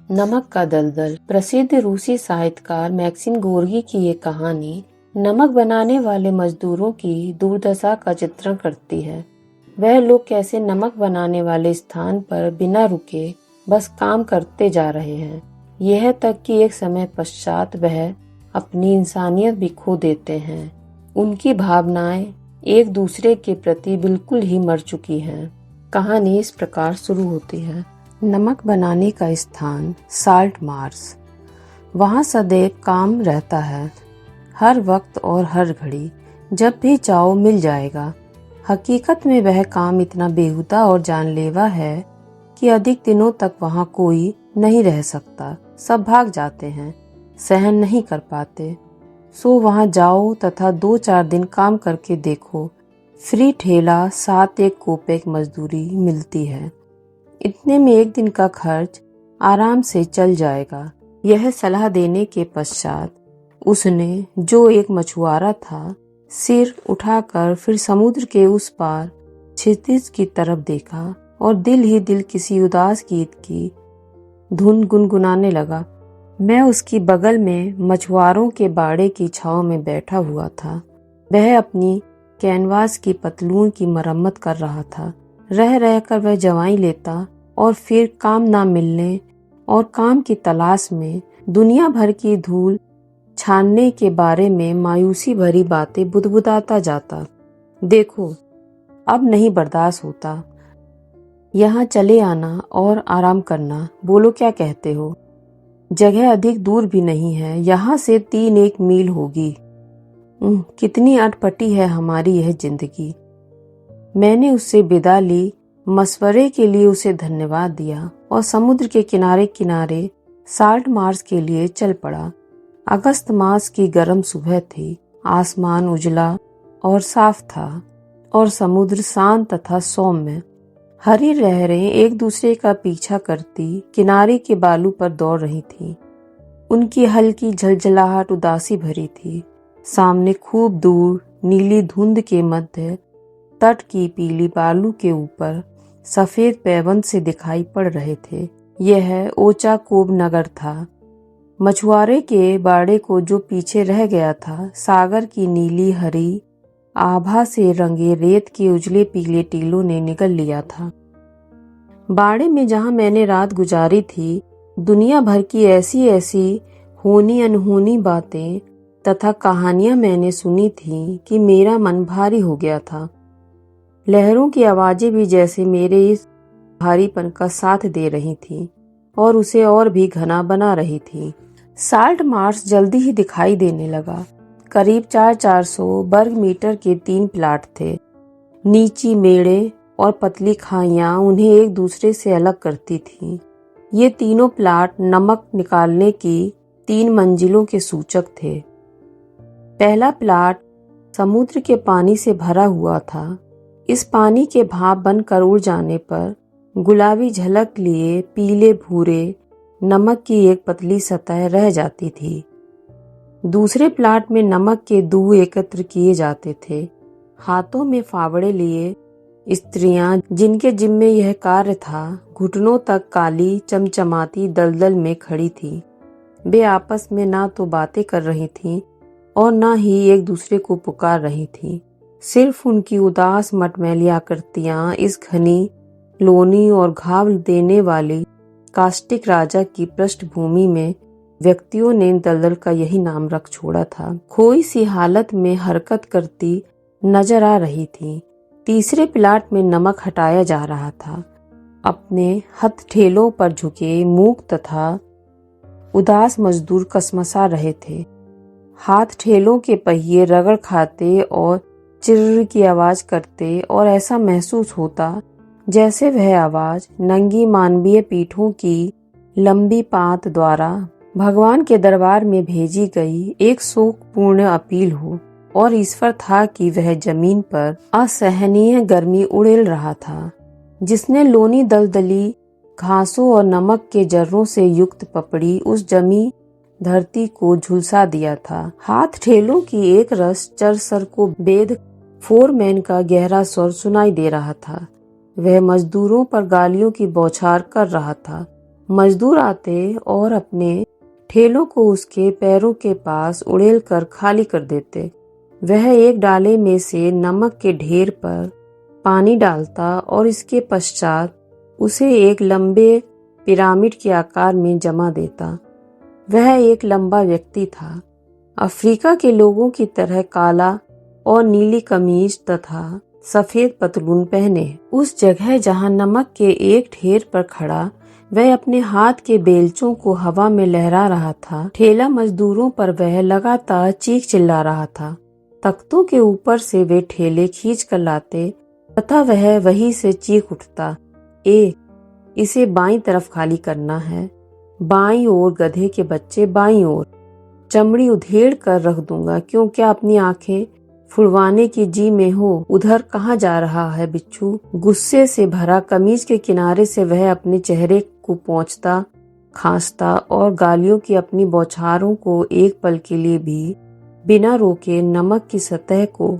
नमक का दलदल। प्रसिद्ध रूसी साहित्यकार मैक्सिम गोर्की की ये कहानी नमक बनाने वाले मजदूरों की दुर्दशा का चित्रण करती है। वह लोग कैसे नमक बनाने वाले स्थान पर बिना रुके बस काम करते जा रहे हैं, यह तक कि एक समय पश्चात वह अपनी इंसानियत भी खो देते हैं। उनकी भावनाएं एक दूसरे के प्रति बिल्कुल ही मर चुकी हैं। कहानी इस प्रकार शुरू होती है। नमक बनाने का स्थान साल्ट मार्श। वहाँ सदैव काम रहता है, हर वक्त और हर घड़ी। जब भी चाहो मिल जाएगा। हकीकत में वह काम इतना बेहुदा और जानलेवा है कि अधिक दिनों तक वहाँ कोई नहीं रह सकता। सब भाग जाते हैं, सहन नहीं कर पाते। सो वहाँ जाओ तथा 2-4 दिन काम करके देखो। फ्री ठेला 7 कोपेक मजदूरी मिलती है। इतने में एक दिन का खर्च आराम से चल जाएगा। यह सलाह देने के पश्चात उसने, जो एक मछुआरा था, सिर उठाकर फिर समुद्र के उस पार क्षितिज की तरफ देखा और दिल ही दिल किसी उदास गीत की धुन गुनगुनाने लगा। मैं उसकी बगल में मछुआरों के बाड़े की छांव में बैठा हुआ था। वह अपनी कैनवास की पतलून की मरम्मत कर रहा था। रह रहकर वह जवाई लेता और फिर काम ना मिलने और काम की तलाश में दुनिया भर की धूल छानने के बारे में मायूसी भरी बातें बुदबुदाता जाता। देखो, अब नहीं बर्दाश्त होता। यहाँ चले आना और आराम करना। बोलो, क्या कहते हो? जगह अधिक दूर भी नहीं है, यहाँ से 3-1 मील होगी। कितनी अटपटी है हमारी यह जिंदगी। मैंने उससे विदा ली, मशवरे के लिए उसे धन्यवाद दिया और समुद्र के किनारे किनारे साल्ट मार्श के लिए चल पड़ा। अगस्त मास की गर्म सुबह थी। आसमान उजला और साफ था और समुद्र शांत तथा सौम्य। हरी लहरें एक दूसरे का पीछा करती किनारे के बालू पर दौड़ रही थीं। उनकी हल्की झलझलाहट उदासी भरी थी। सामने खूब दूर नीली धुंध के मध्य तट की पीली बालू के ऊपर सफेद पैबंद से दिखाई पड़ रहे थे। यह ओचाकोब नगर था। मछुआरे के बाड़े को जो पीछे रह गया था, सागर की नीली हरी आभा से रंगे रेत के उजले पीले टीलों ने निगल लिया था। बाड़े में जहां मैंने रात गुजारी थी, दुनिया भर की ऐसी ऐसी होनी अनहोनी बातें तथा कहानियां मैंने सुनी थी कि मेरा मन भारी हो गया था। लहरों की आवाजें भी जैसे मेरे इस भारीपन का साथ दे रही थीं और उसे और भी घना बना रही थीं। साल्ट मार्श जल्दी ही दिखाई देने लगा। करीब 400 वर्ग मीटर के 3 प्लाट थे। नीची मेड़े और पतली खाइयां उन्हें एक दूसरे से अलग करती थीं। ये तीनों प्लाट नमक निकालने की 3 मंजिलों के सूचक थे। पहला प्लाट समुद्र के पानी से भरा हुआ था। इस पानी के भाप बनकर उड़ जाने पर गुलाबी झलक लिए पीले भूरे नमक की एक पतली सतह रह जाती थी। दूसरे प्लाट में नमक के दूध एकत्र किए जाते थे। हाथों में फावड़े लिए स्त्रियां, जिनके जिम्मे यह कार्य था, घुटनों तक काली चमचमाती दलदल में खड़ी थीं। वे आपस में ना तो बातें कर रही थीं और ना ही एक दूसरे को पुकार रही थीं। सिर्फ उनकी उदास मटमैली आकृतियां इस घनी लोनी और घाव देने वाली कास्टिक राजा की पृष्ठभूमि में व्यक्तियों ने दलदल का यही नाम रख छोड़ा था। खोई सी हालत में हरकत करती नजर आ रही थी। तीसरे प्लाट में नमक हटाया जा रहा था। अपने हथठेलों पर झुके मूक तथा उदास मजदूर कसमसा रहे थे। हाथ ठेलों के पहिए रगड़ खाते और चिर्र की आवाज करते और ऐसा महसूस होता जैसे वह आवाज नंगी मानवीय पीठों की लंबी पात द्वारा भगवान के दरबार में भेजी गई एक शोकपूर्ण अपील हो। और ईश्वर था कि वह जमीन पर असहनीय गर्मी उड़ेल रहा था, जिसने लोनी दलदली घासों और नमक के जर्रों से युक्त पपड़ी उस जमी धरती को झुलसा दिया था। हाथ ठेलों की एक रस चरसर को बेद फोरमैन का गहरा स्वर सुनाई दे रहा था। वह मजदूरों पर गालियों की बौछार कर रहा था। मजदूर आते और अपने ठेलों को उसके पैरों के पास उड़ेल कर खाली कर देते। वह एक डाले में से नमक के ढेर पर पानी डालता और इसके पश्चात उसे एक लंबे पिरामिड के आकार में जमा देता। वह एक लंबा व्यक्ति था, अफ्रीका के लोगों की तरह काला और नीली कमीज तथा सफेद पतलून पहने। उस जगह जहां नमक के एक ढेर पर खड़ा वह अपने हाथ के बेलचों को हवा में लहरा रहा था। ठेला मजदूरों पर वह लगातार चीख चिल्ला रहा था। तख्तों के ऊपर से वे ठेले खींच कर लाते तथा वह वहीं से चीख उठता, इसे बाईं तरफ खाली करना है। बाईं ओर गधे के बच्चे, बाईं ओर। चमड़ी उधेड़ कर रख दूंगा, क्यों क्या अपनी आंखें फुड़वाने की जी में हो? उधर कहाँ जा रहा है बिच्छू? गुस्से से भरा कमीज के किनारे से वह अपने चेहरे को पोंछता, खांसता और गालियों की अपनी बौछारों को एक पल के लिए भी बिना रोके नमक की सतह को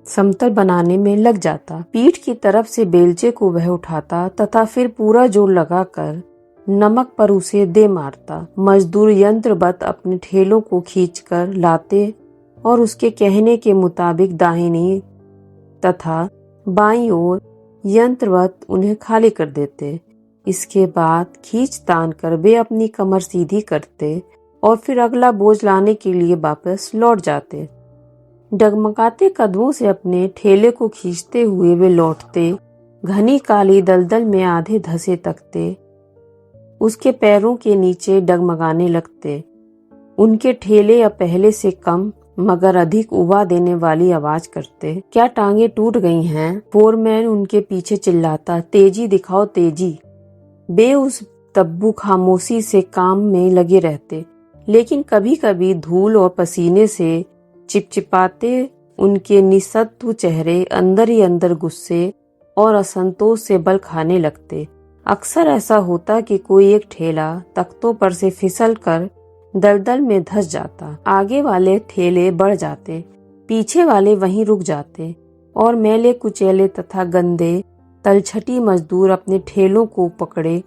समतल बनाने में लग जाता। पीठ की तरफ से बेलचे को वह उठाता तथा फिर पूरा जोर लगाकर नमक पर उसे दे मारता। मजदूर यंत्रवत अपने ठेलों को खींचकर लाते और उसके कहने के मुताबिक दाहिनी तथा बाईं ओर यंत्रवत उन्हें खाली कर देते। इसके बाद खींच तान कर वे अपनी कमर सीधी करते और फिर अगला बोझ लाने के लिए वापस लौट जाते। डगमगाते कदमों से अपने ठेले को खींचते हुए वे लौटते। घनी काली दलदल में आधे धंसे तकते उसके पैरों के नीचे डगमगाने लगते। उनके ठेले अब पहले से कम मगर अधिक उबा देने वाली आवाज करते। क्या टांगे टूट गई हैं? फोरमैन उनके पीछे चिल्लाता, तेजी दिखाओ तेजी। वे उस तब्बू खामोशी से काम में लगे रहते, लेकिन कभी कभी धूल और पसीने से चिपचिपाते उनके निस्सत्व चेहरे अंदर ही अंदर गुस्से और असंतोष से बल खाने लगते। अक्सर ऐसा होता कि कोई एक ठेला तख्तों पर से फिसल कर दलदल में धंस जाता। आगे वाले ठेले बढ़ जाते, पीछे वाले वहीं रुक जाते और मैले कुचैले तथा गंदे तलछटी मजदूर अपने ठेलों को पकड़े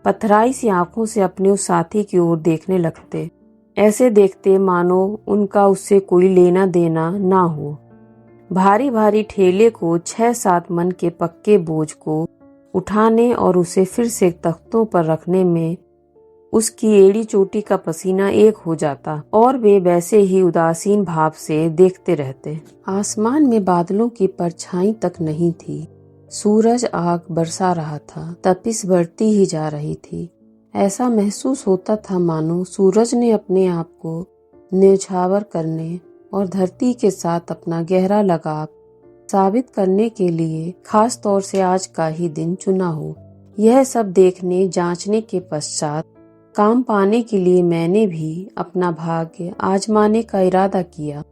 पथराई सी आंखों से अपने उस साथी की ओर देखने लगते। ऐसे देखते मानो उनका उससे कोई लेना देना ना हो। भारी भारी ठेले को 6-7 मन के पक्के बोझ को उठाने और उसे फिर से तख्तों पर रखने में उसकी एड़ी चोटी का पसीना एक हो जाता और वे वैसे ही उदासीन भाव से देखते रहते। आसमान में बादलों की परछाई तक नहीं थी। सूरज आग बरसा रहा था, तपिश बढ़ती ही जा रही थी। ऐसा महसूस होता था मानो सूरज ने अपने आप को न्यौछावर करने और धरती के साथ अपना गहरा लगाव साबित करने के लिए खास तौर से आज का ही दिन चुना हो। यह सब देखने जांचने के पश्चात काम पाने के लिए मैंने भी अपना भाग्य आजमाने का इरादा किया।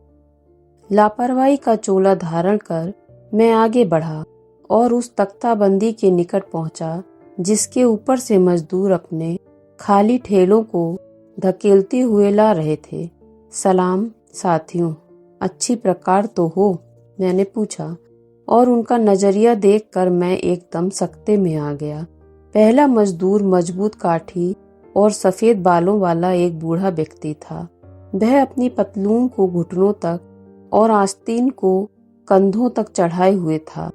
लापरवाही का चोला धारण कर मैं आगे बढ़ा और उस तख्ताबंदी के निकट पहुंचा जिसके ऊपर से मजदूर अपने खाली ठेलों को धकेलते हुए ला रहे थे। सलाम साथियों, अच्छी प्रकार तो हो? मैंने पूछा और उनका नजरिया देखकर मैं एकदम सकते में आ गया। पहला मजदूर मजबूत काठी और सफेद बालों वाला एक बूढ़ा व्यक्ति था। वह अपनी पतलून को घुटनों तक और आस्तीन को कंधों तक चढ़ाए हुए था।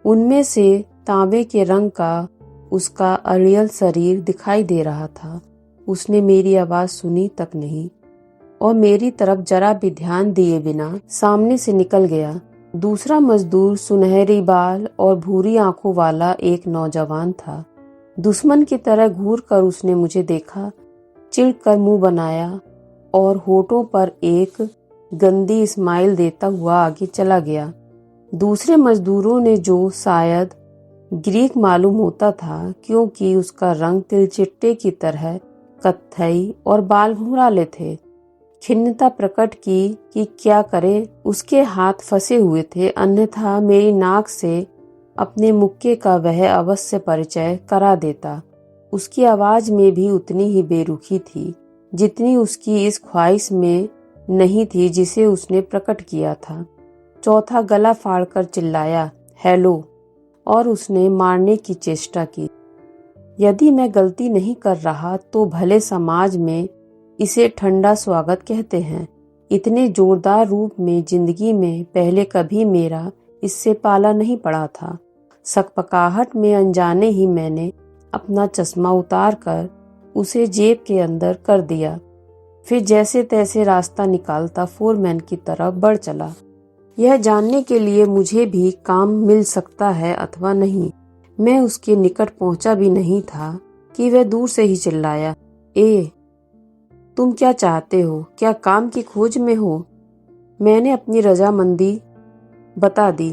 उनमें से तांबे के रंग का उसका अड़ियल शरीर दिखाई दे रहा था। उसने मेरी आवाज सुनी तक नहीं और मेरी तरफ जरा भी ध्यान दिए बिना सामने से निकल गया। दूसरा मजदूर सुनहरी बाल और भूरी आंखों वाला एक नौजवान था। दुश्मन की तरह घूर कर उसने मुझे देखा, चिढ़ कर मुंह बनाया और होठों पर एक गंदी स्माइल देता हुआ आगे चला गया। दूसरे मजदूरों ने, जो शायद ग्रीक मालूम होता था क्योंकि उसका रंग तिलचिट्टे की तरह कत्थई और बाल घुंघराले थे, खिन्नता प्रकट की कि क्या करे। उसके हाथ फंसे हुए थे, अन्यथा मेरी नाक से अपने मुक्के का वह अवश्य परिचय करा देता। उसकी आवाज में भी उतनी ही बेरुखी थी जितनी उसकी इस ख्वाहिश में नहीं थी जिसे उसने प्रकट किया था। चौथा गला फाड़कर चिल्लाया, हेलो, और उसने मारने की चेष्टा की। यदि मैं गलती नहीं कर रहा तो भले समाज में इसे ठंडा स्वागत कहते हैं। इतने जोरदार रूप में जिंदगी में पहले कभी मेरा इससे पाला नहीं पड़ा था। सकपकाहट में अनजाने ही मैंने अपना चश्मा उतार कर उसे जेब के अंदर कर दिया। फिर जैसे तैसे रास्ता निकालता फोरमैन की तरफ बढ़ चला, यह जानने के लिए मुझे भी काम मिल सकता है अथवा नहीं। मैं उसके निकट पहुंचा भी नहीं था कि वह दूर से ही चिल्लाया, ए, तुम क्या चाहते हो? क्या काम की खोज में हो? मैंने अपनी रजामंदी बता दी।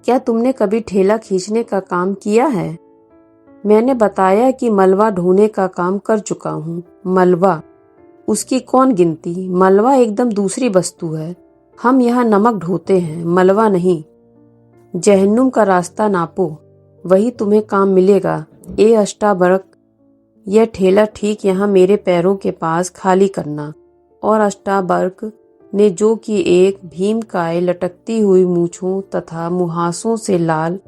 क्या तुमने कभी ठेला खींचने का काम किया है? मैंने बताया कि मलबा ढोने का काम कर चुका हूँ। मलबा? उसकी कौन गिनती? मलबा एकदम दूसरी वस्तु है। हम यहाँ नमक ढोते हैं, मलबा नहीं। जहन्नुम का रास्ता नापो, वही तुम्हें काम मिलेगा। ए अष्टाबर्क, यह ठेला ठीक यहाँ मेरे पैरों के पास खाली करना। और अष्टाबर्क ने, जो कि एक भीमकाय लटकती हुई मूछों तथा मुहासों से लाल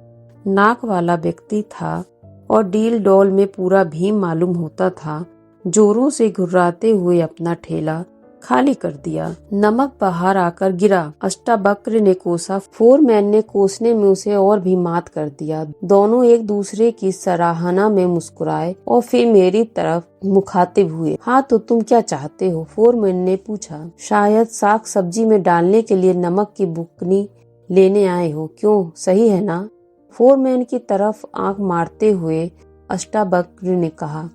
नाक वाला व्यक्ति था और डील डॉल में पूरा भीम मालूम होता था, जोरों से घुर्राते हुए अपना ठेला खाली कर दिया। नमक बाहर आकर गिरा। अष्टावक्र ने कोसा, फोरमैन ने कोसने में उसे और भी मात कर दिया। दोनों एक दूसरे की सराहना में मुस्कुराए और फिर मेरी तरफ मुखातिब हुए। हाँ, तो तुम क्या चाहते हो? फोरमैन ने पूछा। शायद साग सब्जी में डालने के लिए नमक की बुकनी लेने आए हो, क्यों? सही है ना? फोरमैन की तरफ आंख मारते हुए अष्टावक्र ने कहा।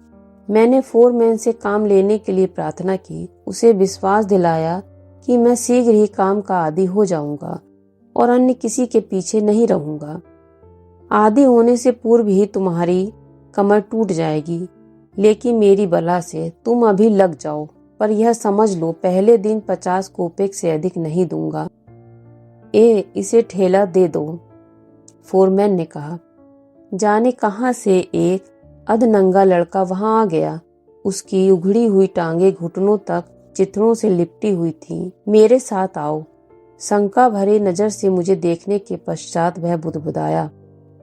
मैंने फोरमैन से काम लेने के लिए प्रार्थना की, उसे विश्वास दिलाया कि मैं शीघ्र ही काम का आदी हो जाऊंगा और अन्य किसी के पीछे नहीं रहूंगा। आदी होने से पूर्व ही तुम्हारी कमर टूट जाएगी, लेकिन मेरी बला से तुम अभी लग जाओ, पर यह समझ लो, पहले दिन 50 कोपेक से अधिक नहीं दूंगा। इसे ठेला दे दो, फोरमैन ने कहा। जाने कहां से एक अधनंगा लड़का वहां आ गया। उसकी उघड़ी हुई टांगे घुटनों तक चित्रों से लिपटी हुई थीं। मेरे साथ आओ। शंका भरे नजर से मुझे देखने के पश्चात वह बुदबुदाया।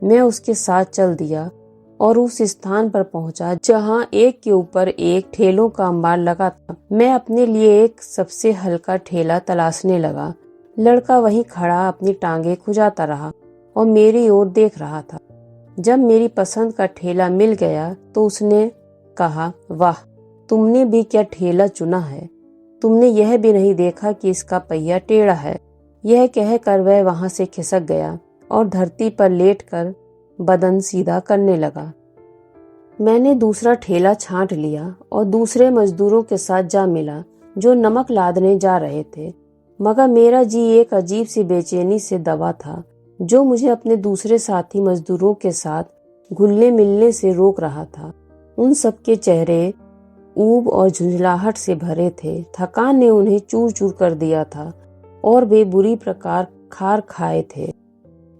मैं उसके साथ चल दिया और उस स्थान पर पहुंचा जहां एक के ऊपर एक ठेलों का अंबार लगा था। मैं अपने लिए एक सबसे हल्का ठेला तलाशने लगा। लड़का वहीं खड़ा अपनी टांगे खुजाता रहा और मेरी ओर देख रहा था। जब मेरी पसंद का ठेला मिल गया तो उसने कहा, वाह, तुमने भी क्या ठेला चुना है। तुमने यह भी नहीं देखा कि इसका पहिया टेढ़ा है। यह कहकर वह वहां से खिसक गया और धरती पर लेटकर बदन सीधा करने लगा। मैंने दूसरा ठेला छांट लिया और दूसरे मजदूरों के साथ जा मिला जो नमक लादने जा रहे थे, मगर मेरा जी एक अजीब सी बेचैनी से दबा था जो मुझे अपने दूसरे साथी मजदूरों के साथ घुलने मिलने से रोक रहा था। उन सबके चेहरे ऊब और झुंझलाहट से भरे थे। थकान ने उन्हें चूर चूर कर दिया था और वे बुरी प्रकार खार खाए थे।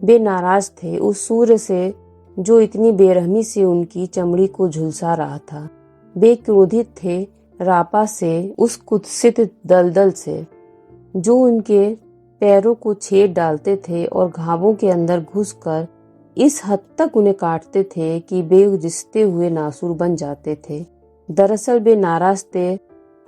वे नाराज थे उस सूर्य से जो इतनी बेरहमी से उनकी चमड़ी को झुलसा रहा था। वे क्रोधित थे रापा से, उस कुत्सित दलदल से जो उनके पैरों को छेद डालते थे और घावों के अंदर घुसकर इस हद तक उन्हें काटते थे कि वे रिश्ते हुए नासूर बन जाते थे। दरअसल वे नाराज थे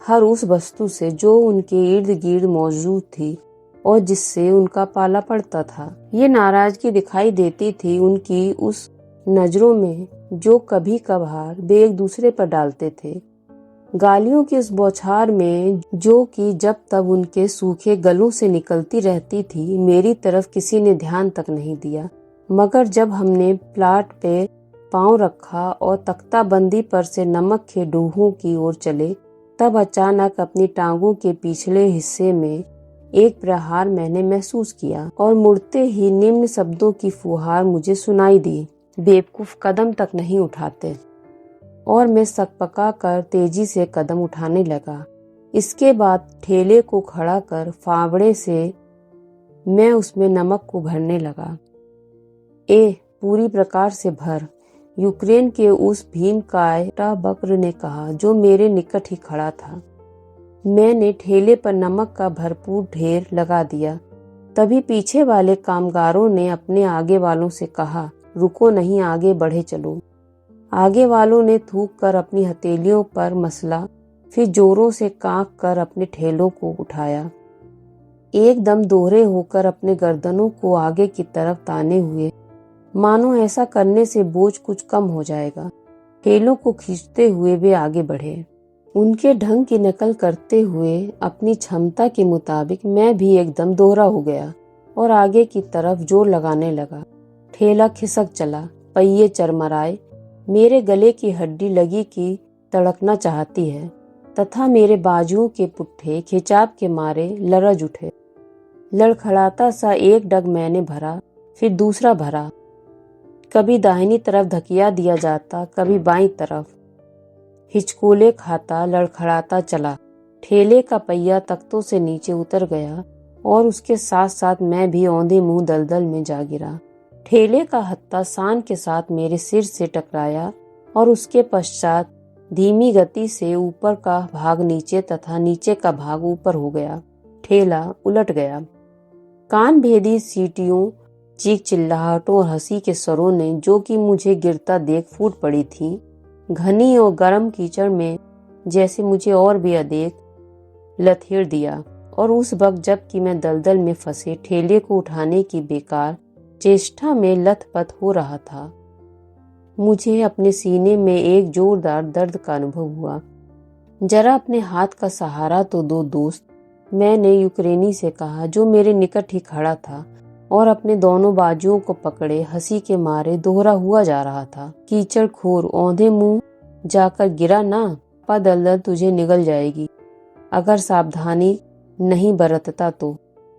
हर उस वस्तु से जो उनके इर्द गिर्द मौजूद थी और जिससे उनका पाला पड़ता था। ये नाराजगी दिखाई देती थी उनकी उस नजरों में जो कभी कभार वे एक दूसरे पर डालते थे। गालियों की उस बौछार में जो कि जब तक उनके सूखे गलों से निकलती रहती थी। मेरी तरफ किसी ने ध्यान तक नहीं दिया, मगर जब हमने प्लाट पे पांव रखा और तख्ताबंदी पर से नमक के डूहों की ओर चले, तब अचानक अपनी टांगों के पिछले हिस्से में एक प्रहार मैंने महसूस किया और मुड़ते ही निम्न शब्दों की फुहार मुझे सुनाई दी, बेवकूफ, कदम तक नहीं उठाते। और मैं सकपका कर तेजी से कदम उठाने लगा। इसके बाद ठेले को खड़ा कर फावड़े से मैं उसमें नमक को भरने लगा। पूरी प्रकार से भर, यूक्रेन के उस भीमकाय बक्र ने कहा जो मेरे निकट ही खड़ा था। मैंने ठेले पर नमक का भरपूर ढेर लगा दिया। तभी पीछे वाले कामगारों ने अपने आगे वालों से कहा, रुको नहीं, आगे बढ़े चलो। आगे वालों ने थूक कर अपनी हथेलियों पर मसला, फिर जोरों से कांप कर अपने ठेलों को उठाया। एकदम दोहरे होकर अपने गर्दनों को आगे की तरफ ताने हुए, मानो ऐसा करने से बोझ कुछ कम हो जाएगा। ठेलों को खींचते हुए वे आगे बढ़े। उनके ढंग की नकल करते हुए अपनी क्षमता के मुताबिक मैं भी एकदम दोहरा हो गया और आगे की तरफ जोर लगाने लगा। ठेला खिसक चला, पहिए चरमराए, मेरे गले की हड्डी लगी कि तड़कना चाहती है तथा मेरे बाजुओं के पुट्ठे खिंचाव के मारे लरज उठे। लड़खड़ाता सा एक डग मैंने भरा, फिर दूसरा भरा। कभी दाहिनी तरफ धकिया दिया जाता, कभी बाईं तरफ। हिचकोले खाता लड़खड़ाता चला। ठेले का पहिया तख्तों से नीचे उतर गया और उसके साथ साथ मैं भी औंधे मुंह दलदल में जा गिरा। ठेले का हत्था सान के साथ मेरे सिर से टकराया और उसके पश्चात धीमी गति से ऊपर का भाग नीचे तथा नीचे का भाग ऊपर हो गया। ठेला उलट गया। कान भेदी सीटियों, चीख चिल्लाहटों और हंसी के स्वरों ने, जो कि मुझे गिरता देख फूट पड़ी थी, घनी और गर्म कीचड़ में जैसे मुझे और भी अधिक लथेड़ दिया। और उस वक्त जबकि मैं दलदल में फंसे ठेले को उठाने की बेकार चेष्टा में लथपथ हो रहा था, मुझे अपने सीने में एक जोरदार दर्द का अनुभव हुआ। जरा अपने हाथ का सहारा तो दो दोस्त, मैंने यूक्रेनी से कहा, जो मेरे निकट ही खड़ा था और अपने दोनों बाजुओं को पकड़े हंसी के मारे दोहरा हुआ जा रहा था। कीचड़ खोर, औंधे मुंह जाकर गिरा ना, पा दलदल तुझे निगल जाएगी अगर सावधानी नहीं बरतता तो।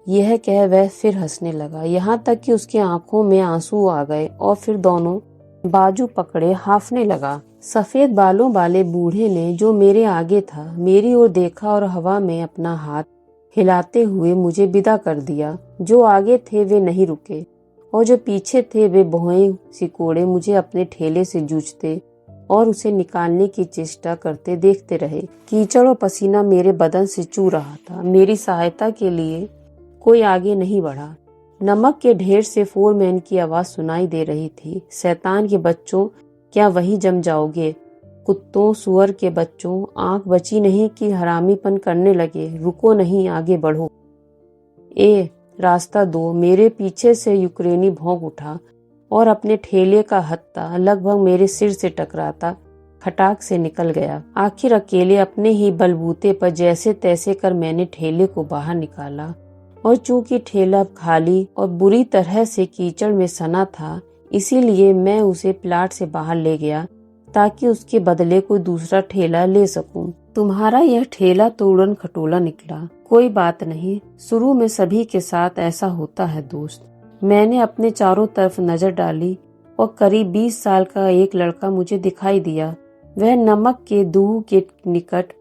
यह कह वह फिर हंसने लगा, यहाँ तक कि उसकी आंखों में आंसू आ गए और फिर दोनों बाजू पकड़े हाफने लगा। सफेद बालों वाले बूढ़े ने, जो मेरे आगे था, मेरी ओर देखा और हवा में अपना हाथ हिलाते हुए मुझे विदा कर दिया। जो आगे थे वे नहीं रुके और जो पीछे थे वे भौहें सिकोड़े मुझे अपने ठेले से जूझते और उसे निकालने की चेष्टा करते देखते रहे। कीचड़ और पसीना मेरे बदन से चू रहा था। मेरी सहायता के लिए कोई आगे नहीं बढ़ा। नमक के ढेर से फोरमैन की आवाज सुनाई दे रही थी, शैतान के बच्चों, क्या वहीं जम जाओगे? कुत्तों, सुअर के बच्चों, आंख बची नहीं कि हरामीपन करने लगे? रुको नहीं, आगे बढ़ो। रास्ता दो। मेरे पीछे से यूक्रेनी भौंक उठा और अपने ठेले का हत्था लगभग मेरे सिर से टकराता खटाक से निकल गया। आखिर अकेले अपने ही बलबूते पर जैसे तैसे कर मैंने ठेले को बाहर निकाला और चूंकि ठेला खाली और बुरी तरह से कीचड़ में सना था, इसीलिए मैं उसे प्लाट से बाहर ले गया ताकि उसके बदले कोई दूसरा ठेला ले सकूं। तुम्हारा यह ठेला तो उड़न खटोला निकला। कोई बात नहीं, शुरू में सभी के साथ ऐसा होता है दोस्त। मैंने अपने चारों तरफ नजर डाली और करीब 20 साल का एक लड़का मुझे दिखाई दिया। वह नमक के दूह के निकट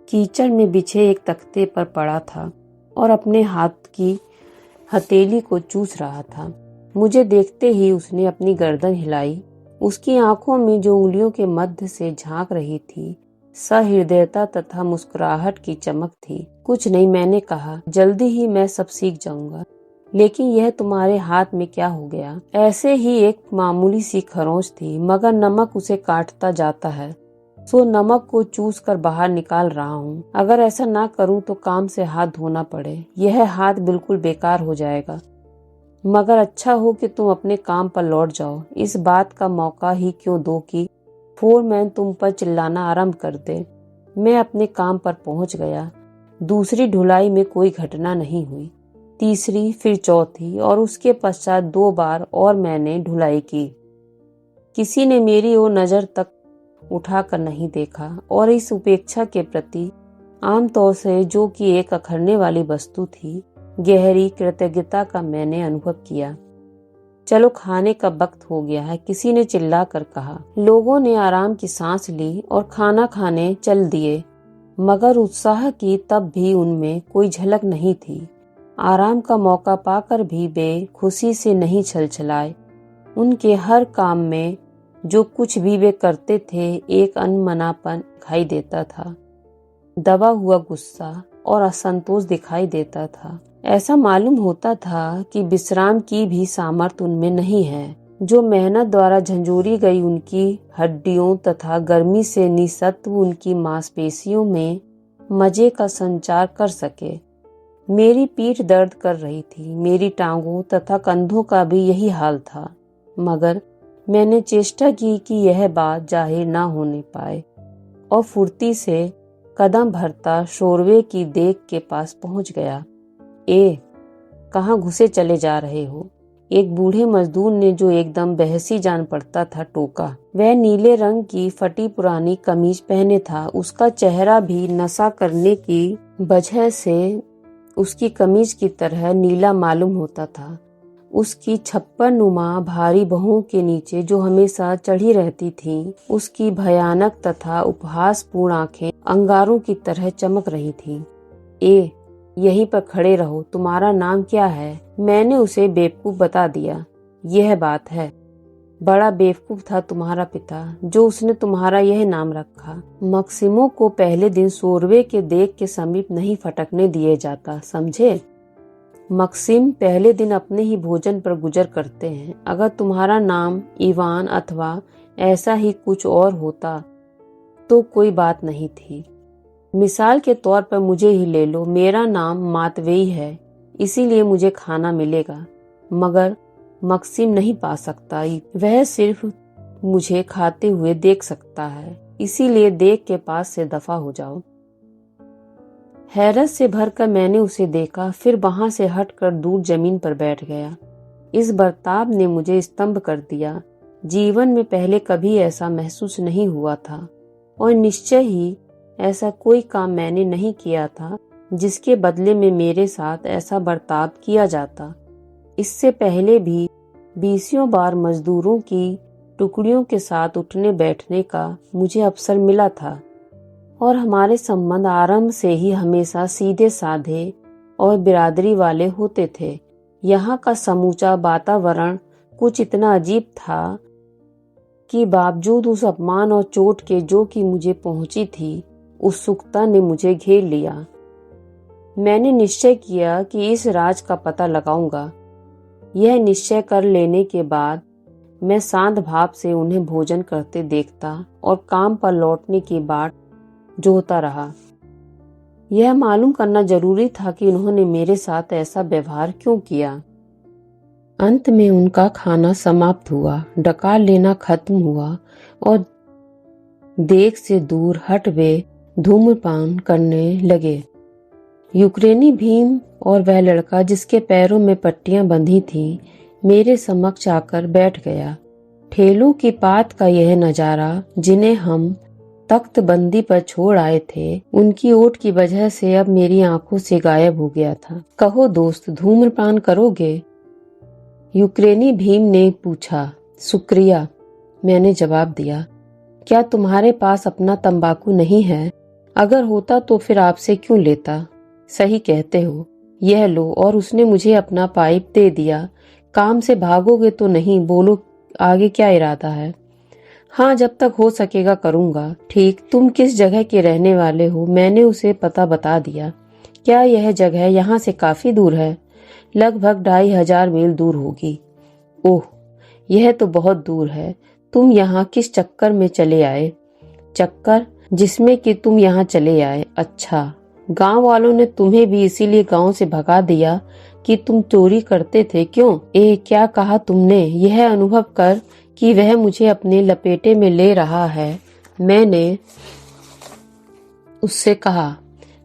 कीचड़ में बिछे एक तख्ते पर पड़ा था और अपने हाथ की हथेली को चूस रहा था। मुझे देखते ही उसने अपनी गर्दन हिलाई। उसकी आंखों में जो उंगलियों के मध्य से झांक रही थी, सहृदयता तथा मुस्कुराहट की चमक थी। कुछ नहीं, मैंने कहा, जल्दी ही मैं सब सीख जाऊंगा। लेकिन यह तुम्हारे हाथ में क्या हो गया? ऐसे ही एक मामूली सी खरोंच थी, मगर नमक उसे काटता जाता है, सो नमक को चूस कर बाहर निकाल रहा हूँ। अगर ऐसा ना करूँ तो काम से हाथ धोना पड़े, यह हाथ बिल्कुल बेकार हो जाएगा। मगर अच्छा हो कि तुम अपने काम पर लौट जाओ। इस बात का मौका ही क्यों दो कि फोरमैन तुम पर चिल्लाना आरंभ कर दे। मैं अपने काम पर पहुंच गया। दूसरी ढुलाई में कोई घटना नहीं हुई। तीसरी, फिर चौथी और उसके पश्चात 2 बार और मैंने ढुलाई की। किसी ने मेरी ओर नजर तक उठाकर नहीं देखा और इस उपेक्षा के प्रति आमतौर से, जो कि एक अखरने वाली वस्तु थी, गहरी कृतज्ञता का मैंने अनुभव किया। चलो, खाने का वक्त हो गया है, किसी ने चिल्लाकर कहा। लोगों ने आराम की सांस ली और खाना खाने चल दिए, मगर उत्साह की तब भी उनमें कोई झलक नहीं थी। आराम का मौका पाकर भी वे खुशी से नहीं छलछलाए। उनके हर काम में जो कुछ भी वे करते थे, एक अनमनापन दिखाई देता था, दबा हुआ गुस्सा और असंतोष दिखाई देता था। ऐसा मालूम होता था कि विश्राम की भी सामर्थ्य उनमें नहीं है। जो मेहनत द्वारा झंझोरी गई उनकी हड्डियों तथा गर्मी से निसत्व उनकी मांसपेशियों में मजे का संचार कर सके। मेरी पीठ दर्द कर रही थी, मेरी टांगों तथा कंधों का भी यही हाल था, मगर मैंने चेष्टा की कि यह बात जाहिर न होने पाए और फुर्ती से कदम भरता शोरवे की देख के पास पहुंच गया। कहाँ घुसे चले जा रहे हो? एक बूढ़े मजदूर ने, जो एकदम बहसी जान पड़ता था, टोका। वह नीले रंग की फटी पुरानी कमीज पहने था। उसका चेहरा भी नशा करने की वजह से उसकी कमीज की तरह नीला मालूम होता था। उसकी छप्पर नुमा भारी बाहों के नीचे, जो हमेशा चढ़ी रहती थीं, उसकी भयानक तथा उपहासपूर्ण आंखें अंगारों की तरह चमक रही थीं। यहीं पर खड़े रहो, तुम्हारा नाम क्या है? मैंने उसे बेवकूफ बता दिया। यह बात है, बड़ा बेवकूफ था तुम्हारा पिता, जो उसने तुम्हारा यह नाम रखा। मक्सिमो को पहले दिन शोरवे के देख के समीप नहीं फटकने दिए जाता, समझे? मक्सिम पहले दिन अपने ही भोजन पर गुजर करते हैं। अगर तुम्हारा नाम इवान अथवा ऐसा ही कुछ और होता तो कोई बात नहीं थी। मिसाल के तौर पर मुझे ही ले लो, मेरा नाम मातवेई है, इसीलिए मुझे खाना मिलेगा, मगर मक्सिम नहीं पा सकता। वह सिर्फ मुझे खाते हुए देख सकता है, इसीलिए देख के पास से दफा हो जाओ। हैरत से भरकर मैंने उसे देखा, फिर वहां से हटकर दूर जमीन पर बैठ गया। इस बर्ताव ने मुझे स्तंभ कर दिया। जीवन में पहले कभी ऐसा महसूस नहीं हुआ था और निश्चय ही ऐसा कोई काम मैंने नहीं किया था जिसके बदले में मेरे साथ ऐसा बर्ताव किया जाता। इससे पहले भी बीसियों बार मजदूरों की टुकड़ियों के साथ उठने बैठने का मुझे अवसर मिला था और हमारे संबंध आरंभ से ही हमेशा सीधे साधे और बिरादरी वाले होते थे। यहाँ का समूचा वातावरण कुछ इतना अजीब था कि बावजूद उस अपमान और चोट के जो कि मुझे पहुंची थी, उत्सुकता ने मुझे घेर लिया। मैंने निश्चय किया कि इस राज का पता लगाऊंगा। यह निश्चय कर लेने के बाद मैं शांत भाव से उन्हें भोजन करते देखता और काम पर लौटने की बाट जोहता रहा। यह मालूम करना जरूरी था कि उन्होंने मेरे साथ ऐसा व्यवहार क्यों किया। अंत में उनका खाना समाप्त हुआ, डकार लेना खत्म हुआ और देख से दूर हट वे धूम्रपान करने लगे। यूक्रेनी भीम और वह लड़का जिसके पैरों में पट्टियां बंधी थीं, मेरे समक्ष आकर बैठ गया। ठेलों की पात का यह नजारा, जिन्हें हम तख्त बंदी पर छोड़ आए थे, उनकी ओट की वजह से अब मेरी आंखों से गायब हो गया था। कहो दोस्त, धूम्रपान करोगे? यूक्रेनी भीम ने पूछा। शुक्रिया, मैंने जवाब दिया। क्या तुम्हारे पास अपना तंबाकू नहीं है? अगर होता तो फिर आपसे क्यों लेता? सही कहते हो, यह लो। और उसने मुझे अपना पाइप दे दिया। काम से भागोगे तो नहीं? बोलो, आगे क्या इरादा है? हाँ, जब तक हो सकेगा करूंगा। ठीक, तुम किस जगह के रहने वाले हो? मैंने उसे पता बता दिया। क्या यह जगह यहाँ से काफी दूर है? लगभग 2500 मील दूर होगी। ओह, यह तो बहुत दूर है। तुम यहाँ किस चक्कर में चले आए? चक्कर जिसमें कि तुम यहाँ चले आए? अच्छा, गांव वालों ने तुम्हें भी इसीलिए गांव से भगा दिया कि तुम चोरी करते थे, क्यों? क्या कहा तुमने? यह अनुभव कर कि वह मुझे अपने लपेटे में ले रहा है, मैंने उससे कहा।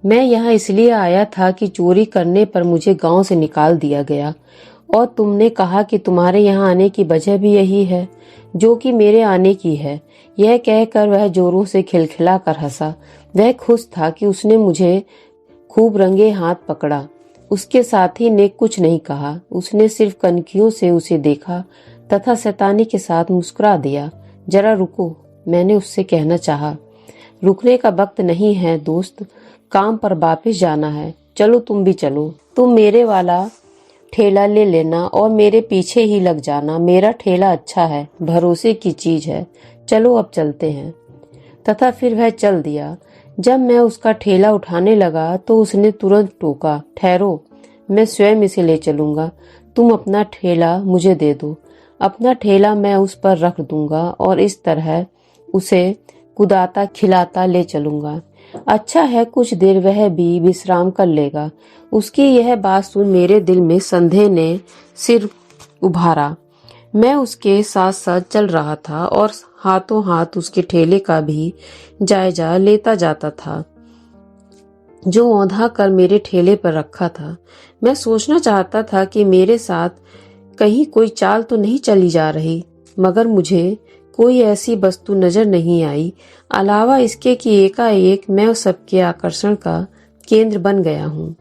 मैं यहाँ इसलिए आया था कि चोरी करने पर मुझे गांव से निकाल दिया गया, और तुमने कहा कि तुम्हारे यहाँ आने की वजह भी यही है, जो कि मेरे आने की है। यह कहकर वह जोरों से खिलखिला कर हंसा। वह खुश था कि उसने मुझे खूब रंगे हाथ पकड़ा। उसके साथी ने कुछ नहीं कहा। उसने सिर्फ कनखियों से उसे देखा तथा शैतानी के साथ मुस्कुरा दिया। जरा रुको, मैंने उससे कहना चाहा। रुकने का वक्त नहीं है दोस्त, काम पर वापस जाना है। चलो, तुम भी चलो। तुम मेरे वाला ठेला ले लेना और मेरे पीछे ही लग जाना। मेरा ठेला अच्छा है, भरोसे की चीज है। चलो, अब चलते हैं। तथा फिर वह चल दिया। जब मैं उसका ठेला उठाने लगा तो उसने तुरंत टोका, ठहरो, मैं स्वयं इसे ले चलूंगा। तुम अपना ठेला मुझे दे दो। अपना ठेला मैं उस पर रख दूंगा और इस तरह उसे कुदाता खिलाता ले चलूंगा। अच्छा है, कुछ देर वह भी विश्राम कर लेगा। उसकी यह बात सुन मेरे दिल में संदेह ने सिर उभारा। मैं उसके साथ साथ चल रहा था और हाथों हाथ उसके ठेले का भी जायजा लेता जाता था जो औंधा कर मेरे ठेले पर रखा था। मैं सोचना चाहता था कि मेरे साथ कहीं कोई चाल तो नहीं चली जा रही, मगर मुझे कोई ऐसी वस्तु नजर नहीं आई अलावा इसके कि एकाएक मैं सबके आकर्षण का केंद्र बन गया हूँ।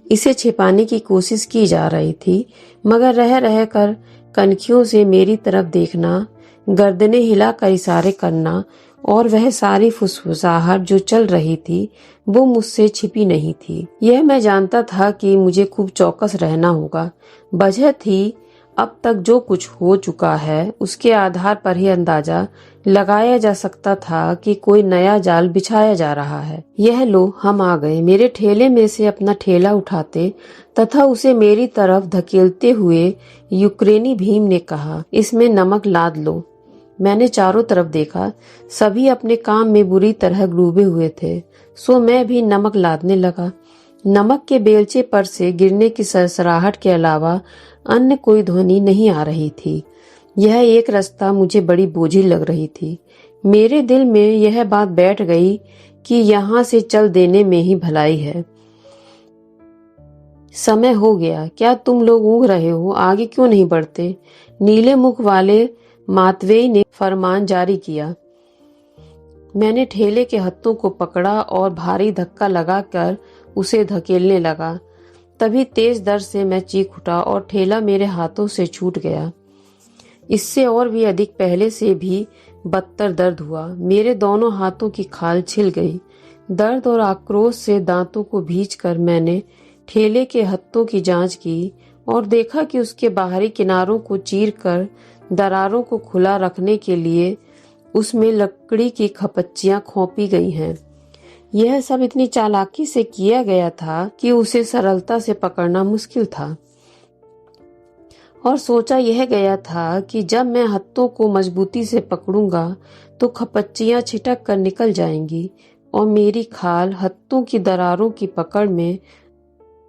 इसे छिपाने की कोशिश की जा रही थी, मगर रह रह कर कनखियों से मेरी तरफ देखना, गर्दनें हिलाकर इशारे करना और वह सारी फुसफुसाहट जो चल रही थी वो मुझसे छिपी नहीं थी। यह मैं जानता था कि मुझे खूब चौकस रहना होगा। वजह थी अब तक जो कुछ हो चुका है उसके आधार पर ही अंदाजा लगाया जा सकता था कि कोई नया जाल बिछाया जा रहा है। यह लो, हम आ गए। मेरे ठेले में से अपना ठेला उठाते तथा उसे मेरी तरफ धकेलते हुए यूक्रेनी भीम ने कहा, इसमें नमक लाद लो। मैंने चारों तरफ देखा, सभी अपने काम में बुरी तरह डूबे हुए थे, सो मैं भी नमक लादने लगा। नमक के बेलचे पर से गिरने की सरसराहट के अलावा अन्य कोई ध्वनि नहीं आ रही थी। यह एक रास्ता मुझे बड़ी बोझिल लग रही थी। मेरे दिल में यह बात बैठ गई कि यहाँ से चल देने में ही भलाई है। समय हो गया, क्या तुम लोग ऊँघ रहे हो? आगे क्यों नहीं बढ़ते? नीले मुख वाले मातवेई ने फरमान जारी किया। मैंने ठेले के हत्थों को पकड़ा और भारी धक्का लगाकर उसे धकेलने लगा। तभी तेज दर्द से मैं चीख उठा और ठेला मेरे हाथों से छूट गया। इससे और भी अधिक पहले से भी बदतर दर्द हुआ। मेरे दोनों हाथों की खाल छिल गई। दर्द और आक्रोश से दांतों को भींचकर मैंने ठेले के हत्थों की जांच की और देखा कि उसके बाहरी किनारों को चीरकर दरारों को खुला रखने के लिए उसमें लकड़ी की खपच्चियां खोपी गई हैं। यह सब इतनी चालाकी से किया गया था कि उसे सरलता से पकड़ना मुश्किल था। और सोचा यह गया था कि जब मैं हत्थों को मजबूती से पकड़ूंगा तो खपच्चियां छिटक कर निकल जाएंगी और मेरी खाल हत्थों की दरारों की पकड़ में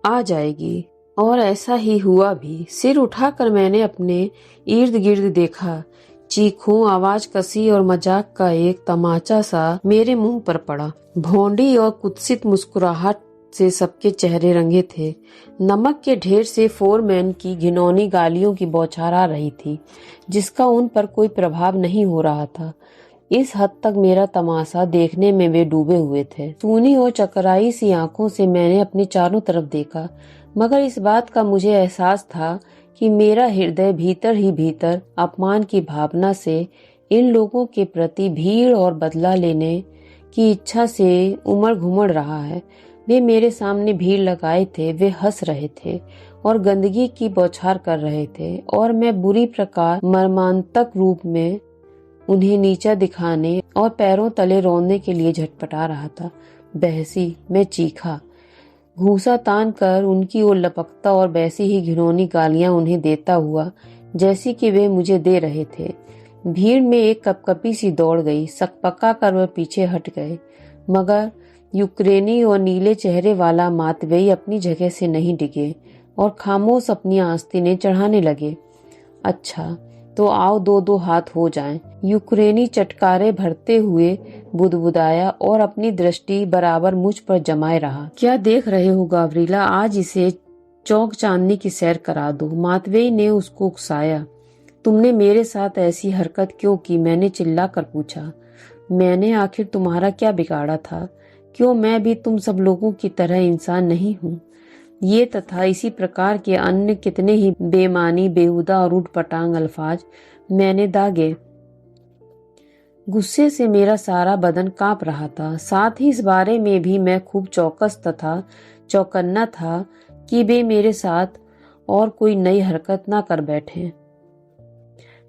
आ जाएगी। और ऐसा ही हुआ भी। सिर उठाकर मैंने अपने इर्द गिर्द देखा। चीखों, आवाज कसी और मजाक का एक तमाचा सा मेरे मुंह पर पड़ा। भौंडी और कुत्सित मुस्कुराहट से सबके चेहरे रंगे थे। नमक के ढेर से फोरमैन की घिनौनी गालियों की बौछार आ रही थी, जिसका उन पर कोई प्रभाव नहीं हो रहा था। इस हद तक मेरा तमाशा देखने में वे डूबे हुए थे। सूनी और चकराई सी आंखों से मैंने अपने चारों तरफ देखा, मगर इस बात का मुझे एहसास था कि मेरा हृदय भीतर ही भीतर अपमान की भावना से इन लोगों के प्रति भीड़ और बदला लेने की इच्छा से उमड़ घुमड़ रहा है। वे मेरे सामने भीड़ लगाए थे, वे हंस रहे थे और गंदगी की बौछार कर रहे थे और मैं बुरी प्रकार मर्मांतक रूप में उन्हें नीचा दिखाने और पैरों तले रोने के लिए झटपटा रहा था। बहसी, मैं चीखा, घूंसा तान कर उनकी ओर लपकता और वैसी ही घिनौनी गालियां उन्हें देता हुआ जैसी कि वे मुझे दे रहे थे। भीड़ में एक कपकपी सी दौड़ गई। सकपका कर वह पीछे हट गए, मगर यूक्रेनी और नीले चेहरे वाला मातवेई अपनी जगह से नहीं डिगे और खामोश अपनी आस्तीनें चढ़ाने लगे। अच्छा, तो आओ दो दो हाथ हो जाएं। यूक्रेनी चटकारे भरते हुए बुदबुदाया और अपनी दृष्टि बराबर मुझ पर जमाए रहा। क्या देख रहे हो गावरीला, आज इसे चौक चांदनी की सैर करा दो। मातवेई ने उसको उकसाया। तुमने मेरे साथ ऐसी हरकत क्यों की? मैंने चिल्ला कर पूछा। मैंने आखिर तुम्हारा क्या बिगाड़ा था? क्यों मैं भी तुम सब लोगों की तरह इंसान नहीं हूँ? ये तथा इसी प्रकार के अन्य कितने ही बेमानी, बेहुदा और उठपटांग अल्फाज मैंने दागे। गुस्से से मेरा सारा बदन कांप रहा था। साथ ही इस बारे में भी मैं खूब चौकस तथा चौकन्ना था कि वे मेरे साथ और कोई नई हरकत ना कर बैठे।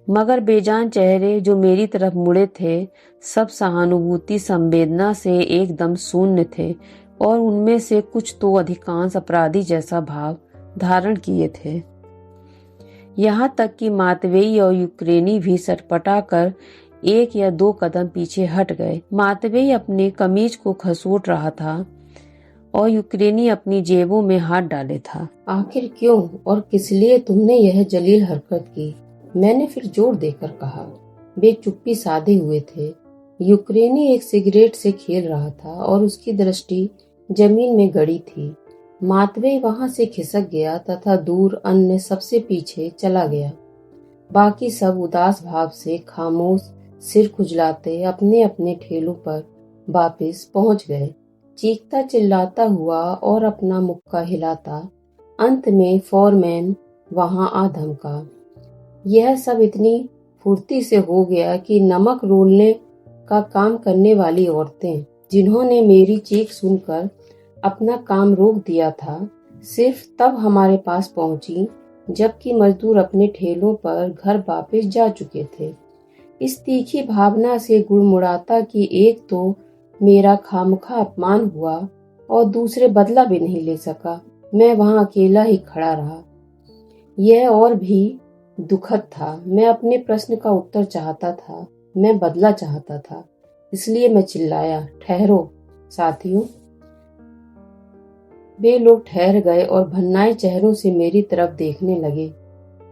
मगर बेजान चेहरे जो मेरी तरफ मुड़े थे, सब सहानुभूति संवेदना से एकदम शून्य थे और उनमें से कुछ तो अधिकांश अपराधी जैसा भाव धारण किए थे। यहाँ तक कि मातवेई और यूक्रेनी भी सटपटा कर 1 या 2 कदम पीछे हट गए। मातवेई अपने कमीज को खसोट रहा था और यूक्रेनी अपनी जेबों में हाथ डाले था। आखिर क्यों और किस लिए तुमने यह जलील हरकत की? मैंने फिर जोर देकर कहा। वे चुप्पी साधे हुए थे। यूक्रेनी एक सिगरेट से खेल रहा था और उसकी दृष्टि जमीन में गड़ी थी। मातवेई वहां से खिसक गया तथा दूर अन्य सबसे पीछे चला गया। बाकी सब उदास भाव से खामोश सिर खुजलाते अपने अपने ठेलों पर वापस पहुंच गए। चीखता चिल्लाता हुआ और अपना मुक्का हिलाता अंत में फोरमैन वहां आ धमका। यह सब इतनी फुर्ती से हो गया कि नमक रोलने का काम करने वाली औरतें, जिन्होंने मेरी चीख सुनकर अपना काम रोक दिया था, सिर्फ तब हमारे पास पहुंची जबकि मजदूर अपने ठेलों पर घर वापस जा चुके थे। इस तीखी भावना से गुड़मुड़ाता कि एक तो मेरा खामखा अपमान हुआ और दूसरे बदला भी नहीं ले सका, मैं वहां अकेला ही खड़ा रहा। यह और भी दुखद था। मैं अपने प्रश्न का उत्तर चाहता था, मैं बदला चाहता था। इसलिए मैं चिल्लाया, ठहरो साथियों। वे लोग ठहर गए और भन्नाए चेहरों से मेरी तरफ देखने लगे।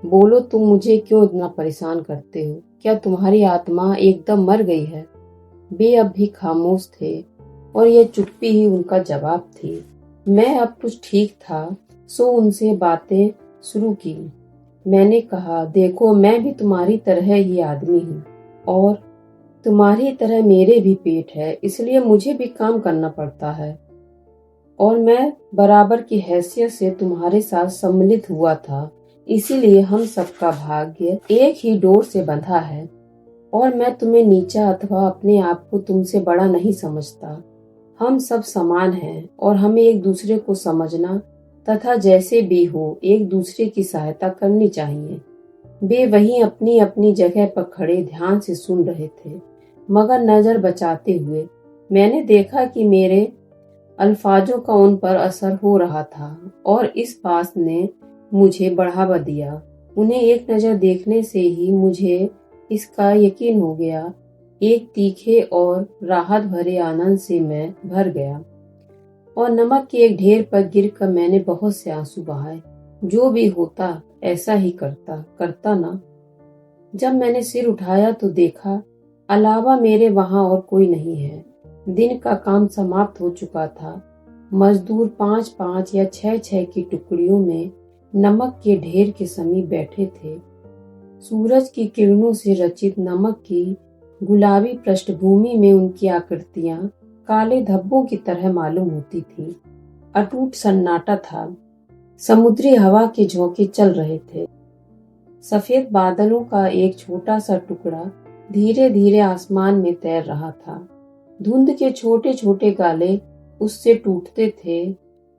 बोलो, तुम मुझे क्यों इतना परेशान करते हो? क्या तुम्हारी आत्मा एकदम मर गई है? वे अब भी खामोश थे और यह चुप्पी ही उनका जवाब थी। मैं अब कुछ ठीक था, सो उनसे बातें शुरू की। मैंने कहा, देखो, मैं भी तुम्हारी तरह ही आदमी हूँ और तुम्हारी तरह मेरे भी पेट है, इसलिए मुझे भी काम करना पड़ता है और मैं बराबर की हैसियत से तुम्हारे साथ सम्मिलित हुआ था। इसीलिए हम सबका भाग्य एक ही डोर से बंधा है और मैं तुम्हें नीचा अथवा अपने आप को तुमसे बड़ा नहीं समझता। हम सब समान हैं और हमें एक दूसरे को समझना तथा जैसे भी हो एक दूसरे की सहायता करनी चाहिए। वे वहीं अपनी अपनी जगह पर खड़े ध्यान से सुन रहे थे, मगर नजर बचाते हुए। मैंने देखा कि मेरे अल्फाजों का उन पर असर हो रहा था और इस बात ने मुझे बढ़ावा दिया। उन्हें एक नजर देखने से ही मुझे इसका यकीन हो गया। एक तीखे और राहत भरे आनंद से मैं भर गया और नमक के एक ढेर पर गिरकर मैंने बहुत से आंसू बहाए। जो भी होता ऐसा ही करता ना। जब मैंने सिर उठाया तो देखा अलावा मेरे वहां और कोई नहीं है। दिन का काम समाप्त हो चुका था। मजदूर 5-5 या 6-6 की टुकड़ियों में नमक के ढेर के समीप बैठे थे। सूरज की किरणों से रचित नमक की गुलाबी पृष्ठभूमि में उनकी आकृतियां काले धब्बों की तरह मालूम होती थी। अटूट सन्नाटा था। समुद्री हवा के झोंके चल रहे थे। सफेद बादलों का एक छोटा सा टुकड़ा धीरे धीरे आसमान में तैर रहा था। धुंध के छोटे छोटे गाले उससे टूटते थे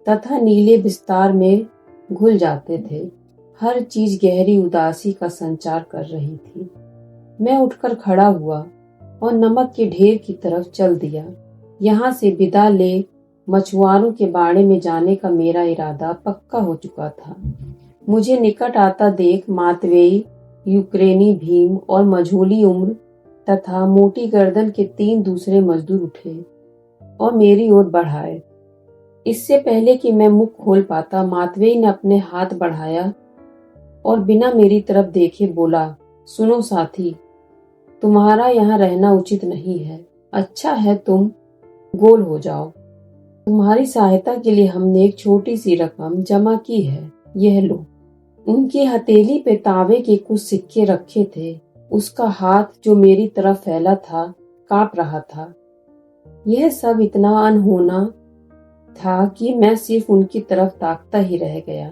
तथा नीले विस्तार में घुल जाते थे। हर चीज गहरी उदासी का संचार कर रही थी। मैं उठकर खड़ा हुआ और नमक के ढेर की तरफ चल दिया। यहाँ से विदा ले मछुआरों के बाड़े में जाने का मेरा इरादा पक्का हो चुका था। मुझे निकट आता देख मातवेई, यूक्रेनी भीम और मझोली उम्र तथा मोटी गर्दन के 3 दूसरे मजदूर उठे और मेरी ओर बढ़ाए। इससे पहले कि मैं मुख खोल पाता, मातवेई ने अपने हाथ बढ़ाया और बिना मेरी तरफ देखे बोला, सुनो साथी, तुम्हारा यहाँ रहना उचित नहीं है। अच्छा है तुम गोल हो जाओ। तुम्हारी सहायता के लिए हमने एक छोटी सी रकम जमा की है, यह लो। उनकी हथेली पे तांबे के कुछ सिक्के रखे थे। उसका हाथ जो मेरी तरफ फैला था कांप रहा था। यह सब इतना अनहोना था कि मैं सिर्फ उनकी तरफ ताकता ही रह गया।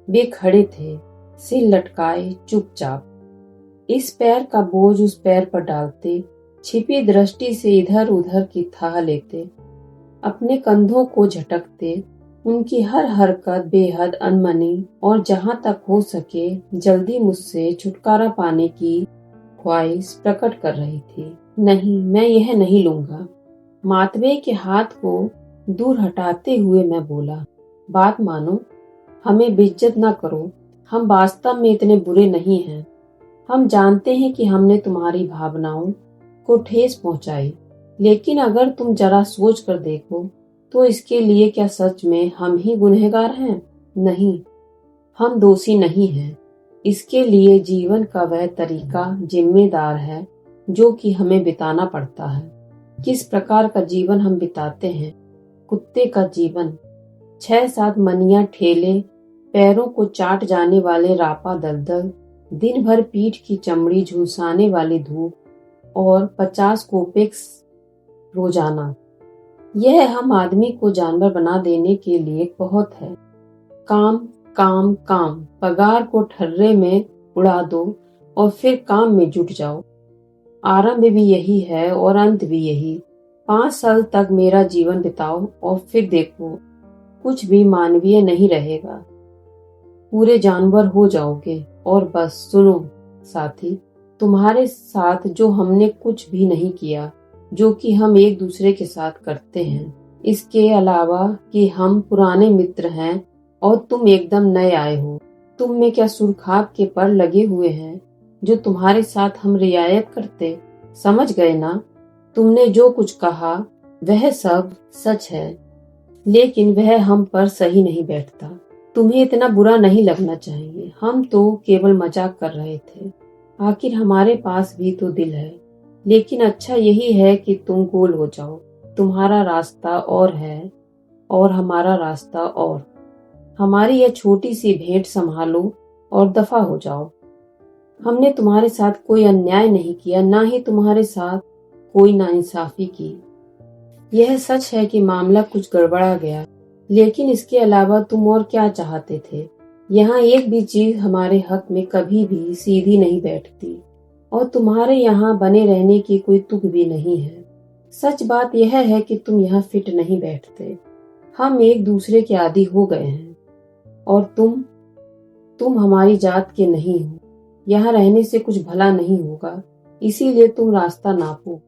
वे खड़े थे, सिर लटकाए, चुपचाप। इस पैर का बोझ उस पैर पर डालते, छिपी दृष्टि से इधर उधर की थाह लेते, अपने कंधों को झटकते। उनकी हर हरकत बेहद अनमनी और जहां तक हो सके जल्दी मुझसे छुटकारा पाने की ख्वाहिश प्रकट कर रही थी। नहीं, मैं यह नहीं लूंगा। मातवेई के हाथ को दूर हटाते हुए मैं बोला, बात मानो, हमें बेइज्जत ना करो। हम वास्तव में इतने बुरे नहीं हैं। हम जानते हैं कि हमने तुम्हारी भावनाओं को ठेस पहुंचाई, लेकिन अगर तुम जरा सोच कर देखो तो इसके लिए क्या सच में हम ही गुनहगार हैं? नहीं, हम दोषी नहीं हैं। इसके लिए जीवन का वह तरीका जिम्मेदार है जो कि हमें बिताना पड़ता है। किस प्रकार का जीवन हम बिताते हैं? कुत्ते का जीवन। 6-7 मनिया ठेले, पैरों को चाट जाने वाले रापा दलदल, दिन भर पीठ की चमड़ी झुलसाने वाली धूप और 50 कोपेक्स रोजाना। यह हम आदमी को जानवर बना देने के लिए बहुत है। काम काम काम, पगार को ठर्रे में उड़ा दो और फिर काम में जुट जाओ। आरंभ भी यही है और अंत भी यही। 5 साल तक मेरा जीवन बिताओ और फिर देखो, कुछ भी मानवीय नहीं रहेगा। पूरे जानवर हो जाओगे। और बस सुनो साथी, तुम्हारे साथ जो हमने कुछ भी नहीं किया, जो कि हम एक दूसरे के साथ करते हैं, इसके अलावा कि हम पुराने मित्र हैं और तुम एकदम नए आए हो। तुम में क्या सुरखाब के पर लगे हुए हैं जो तुम्हारे साथ हम रियायत करते? समझ गए ना? तुमने जो कुछ कहा वह सब सच है, लेकिन वह हम पर सही नहीं बैठता। तुम्हें इतना बुरा नहीं लगना चाहिए। हम तो केवल मजाक कर रहे थे। आखिर हमारे पास भी तो दिल है। लेकिन अच्छा यही है कि तुम गोल हो जाओ। तुम्हारा रास्ता और है और हमारा रास्ता और। हमारी यह छोटी सी भेंट संभालो और दफा हो जाओ। हमने तुम्हारे साथ कोई अन्याय नहीं किया, ना ही तुम्हारे साथ कोई नाइंसाफी की। यह सच है कि मामला कुछ गड़बड़ा गया, लेकिन इसके अलावा तुम और क्या चाहते थे? यहाँ एक भी चीज हमारे हक में कभी भी सीधी नहीं बैठती और तुम्हारे यहाँ बने रहने की कोई तुक भी नहीं है। सच बात यह है कि तुम यहाँ फिट नहीं बैठते। हम एक दूसरे के आदी हो गए हैं और तुम हमारी जात के नहीं हो। यहाँ रहने से कुछ भला नहीं होगा, इसीलिए तुम रास्ता नापो।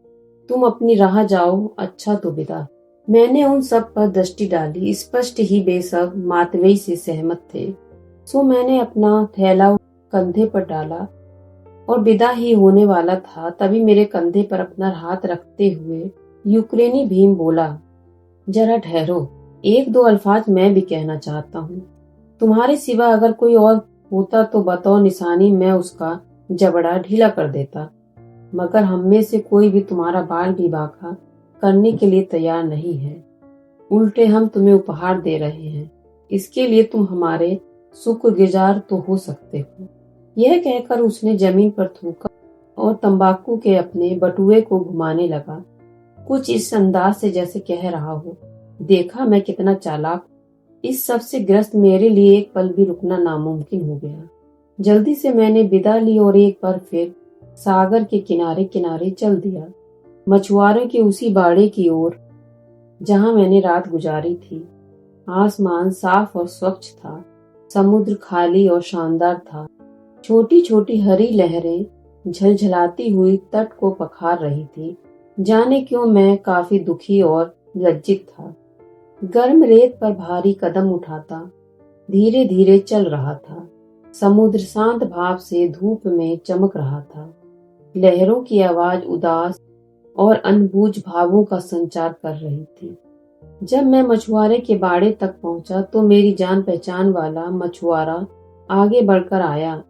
तुम अपनी राह जाओ, अच्छा तो विदा। मैंने उन सब पर दृष्टि डाली। स्पष्ट ही बेसब मातवेई से सहमत थे। सो मैंने अपना थैला कंधे पर डाला और विदा ही होने वाला था, तभी मेरे कंधे पर अपना हाथ रखते हुए यूक्रेनी भीम बोला, जरा ठहरो, 1-2 अल्फाज मैं भी कहना चाहता हूँ। तुम्हारे सिवा अगर कोई और होता तो बतौर निशानी मैं उसका जबड़ा ढीला कर देता, मगर हम में से कोई भी तुम्हारा बाल भी बांका करने के लिए तैयार नहीं है। उल्टे हम तुम्हें उपहार दे रहे हैं। इसके लिए तुम हमारे शुक्रगुजार तो हो सकते हो। यह कहकर उसने जमीन पर थूका और तंबाकू के अपने बटुए को घुमाने लगा, कुछ इस अंदाज से जैसे कह रहा हो, देखा मैं कितना चालाक। इस सब से ग्रस्त मेरे लिए एक पल भी रुकना नामुमकिन हो गया। जल्दी से मैंने विदा ली और एक बार फिर सागर के किनारे किनारे चल दिया, मछुआरों के उसी बाड़े की ओर जहां मैंने रात गुजारी थी। आसमान साफ और स्वच्छ था, समुद्र खाली और शानदार था। छोटी छोटी हरी लहरें झलझलाती हुई तट को पखार रही थी। जाने क्यों मैं काफी दुखी और लज्जित था। गर्म रेत पर भारी कदम उठाता धीरे धीरे चल रहा था। समुद्र शांत भाव से धूप में चमक रहा था। लहरों की आवाज उदास और अनबूझ भावों का संचार कर रही थी। जब मैं मछुआरे के बाड़े तक पहुंचा तो मेरी जान पहचान वाला मछुआरा आगे बढ़कर आया।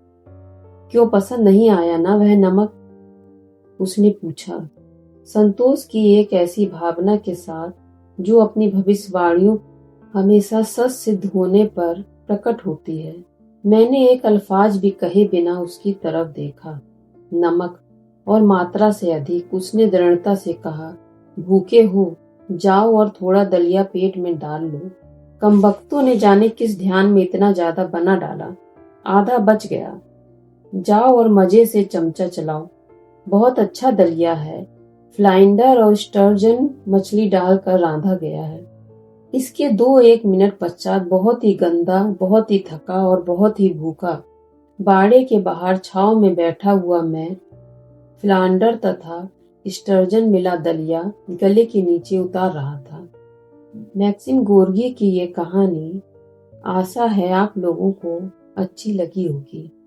क्यों पसंद नहीं आया ना वह नमक? उसने पूछा, संतोष की एक ऐसी भावना के साथ जो अपनी भविष्यवाणियों हमेशा सच सिद्ध होने पर प्रकट होती है। मैंने एक अल्फाज भी कहे बिना उसकी तरफ देखा। नमक और मात्रा से अधिक। उसने दृढ़ता से कहा, भूखे हो, जाओ और थोड़ा दलिया पेट में डाल लो। कमबख्तों ने जाने किस ध्यान में इतना ज्यादा बना डाला, आधा बच गया। जाओ और मजे से चमचा चलाओ, बहुत अच्छा दलिया है। फ्लाइंडर और स्टर्जन मछली डालकर रांधा गया है। इसके 2-1 मिनट पश्चात बहुत ही गंदा, बहुत ही थका और बहुत ही भूखा बाड़े के बाहर छांव में बैठा हुआ मैं फ्लांडर तथा स्टर्जन मिला दलिया गले के नीचे उतार रहा था। मैक्सिम गोर्गी की ये कहानी आशा है आप लोगों को अच्छी लगी होगी।